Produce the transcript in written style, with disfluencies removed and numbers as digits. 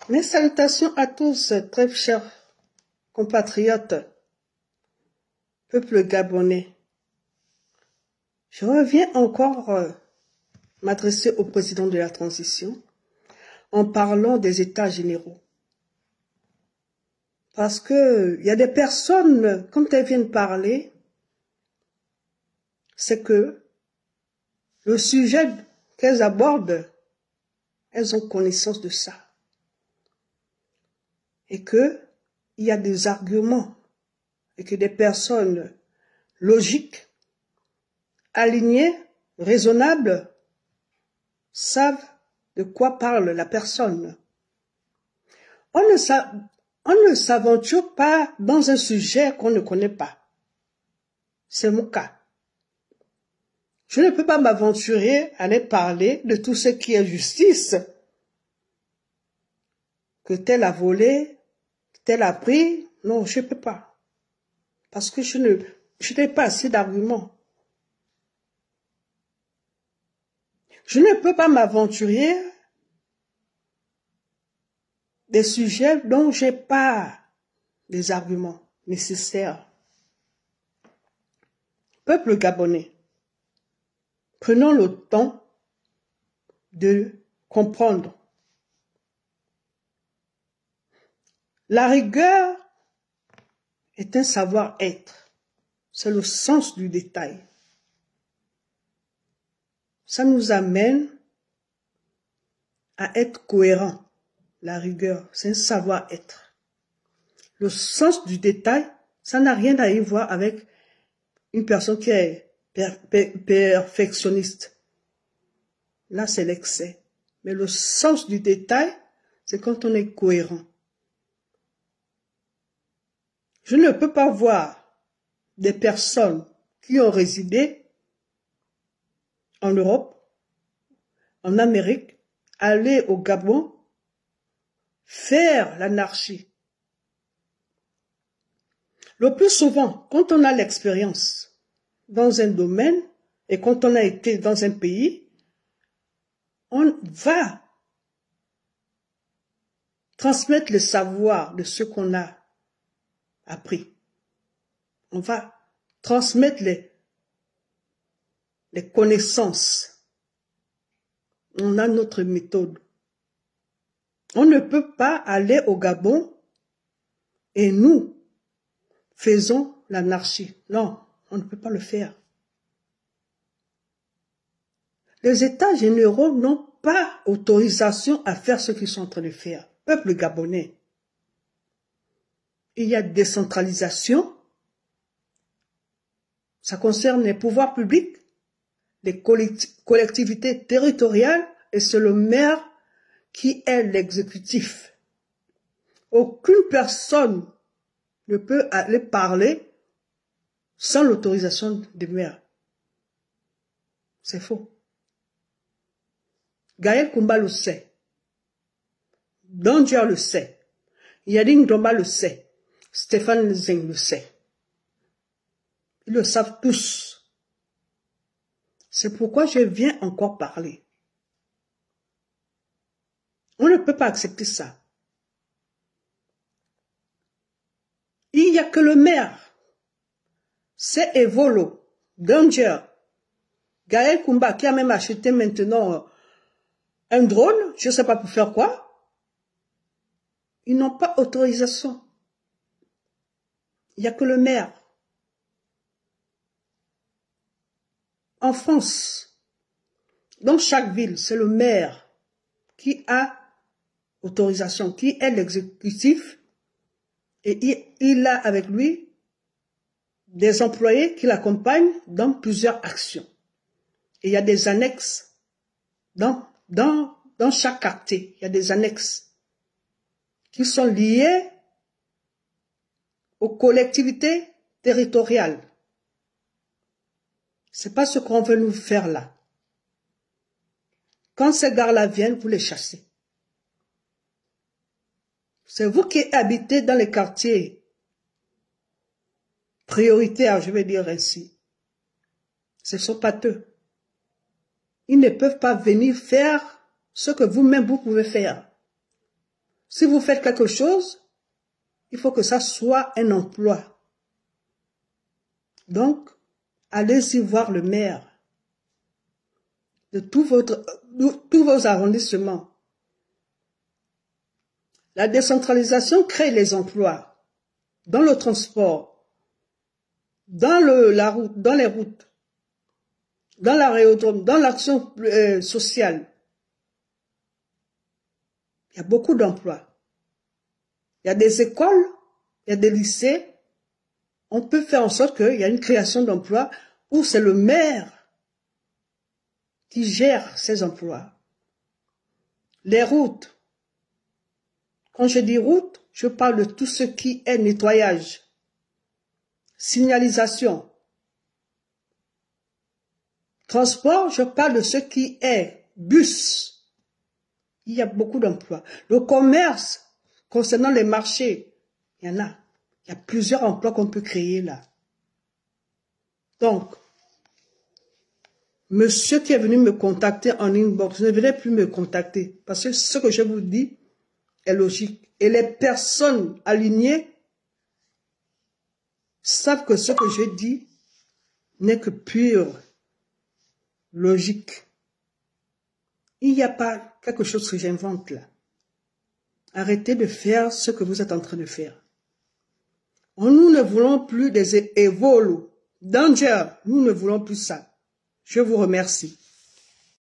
Mes salutations à tous, très chers compatriotes, peuple gabonais. Je reviens encore m'adresser au président de la transition en parlant des états généraux. Parce que il y a des personnes, quand elles viennent parler, c'est que le sujet qu'elles abordent, elles ont connaissance de ça. Et que il y a des arguments et que des personnes logiques, alignées, raisonnables, savent de quoi parle la personne. On ne s'aventure pas dans un sujet qu'on ne connaît pas. C'est mon cas. Je ne peux pas m'aventurer à aller parler de tout ce qui est justice, que tel a volé, tel a pris. Non, je ne peux pas. Parce que je n'ai pas assez d'arguments. Je ne peux pas m'aventurer des sujets dont je n'ai pas des arguments nécessaires. Peuple gabonais, prenons le temps de comprendre. La rigueur est un savoir-être. C'est le sens du détail. Ça nous amène à être cohérents. La rigueur, c'est un savoir-être. Le sens du détail, ça n'a rien à y voir avec une personne qui est perfectionniste. Là, c'est l'excès. Mais le sens du détail, c'est quand on est cohérent. Je ne peux pas voir des personnes qui ont résidé en Europe, en Amérique, aller au Gabon, faire l'anarchie. Le plus souvent, quand on a l'expérience dans un domaine et quand on a été dans un pays, on va transmettre le savoir de ce qu'on a appris. On va transmettre les connaissances. On a notre méthode. On ne peut pas aller au Gabon et nous faisons l'anarchie. Non, on ne peut pas le faire. Les États généraux n'ont pas autorisation à faire ce qu'ils sont en train de faire. Peuple gabonais. Il y a décentralisation. Ça concerne les pouvoirs publics, les collectivités territoriales, et c'est le maire qui est l'exécutif. Aucune personne ne peut aller parler sans l'autorisation des maires. C'est faux. Gaël Koumba le sait. Dondier le sait. Yadine Domba le sait. Stéphane Zeng le sait. Ils le savent tous. C'est pourquoi je viens encore parler. On ne peut pas accepter ça. Il n'y a que le maire. C'est Evolo, Danger, Gaël Koumba qui a même acheté maintenant un drone, je ne sais pas pour faire quoi. Ils n'ont pas autorisation. Il n'y a que le maire. En France, dans chaque ville, c'est le maire qui a autorisation, qui est l'exécutif, et il a avec lui des employés qui l'accompagnent dans plusieurs actions. Et il y a des annexes dans chaque quartier. Il y a des annexes qui sont liées aux collectivités territoriales. C'est pas ce qu'on veut nous faire là. Quand ces gars-là viennent, vous les chassez. C'est vous qui habitez dans les quartiers prioritaires, je vais dire ainsi. Ce sont pas eux. Ils ne peuvent pas venir faire ce que vous-même vous pouvez faire. Si vous faites quelque chose, il faut que ça soit un emploi. Donc, allez-y voir le maire de tous vos arrondissements. La décentralisation crée les emplois dans le transport, dans les routes, dans l'aérodrome, dans l'action sociale. Il y a beaucoup d'emplois. Il y a des écoles, il y a des lycées. On peut faire en sorte qu'il y a une création d'emplois où c'est le maire qui gère ces emplois. Les routes. Quand je dis route, je parle de tout ce qui est nettoyage, signalisation. Transport, je parle de ce qui est bus. Il y a beaucoup d'emplois. Le commerce, concernant les marchés, il y en a. Il y a plusieurs emplois qu'on peut créer là. Donc, monsieur qui est venu me contacter en inbox, ne venez plus me contacter. Parce que ce que je vous dis est logique. Et les personnes alignées savent que ce que je dis n'est que pure logique. Il n'y a pas quelque chose que j'invente là. Arrêtez de faire ce que vous êtes en train de faire. Nous ne voulons plus des évolos. Danger, nous ne voulons plus ça. Je vous remercie.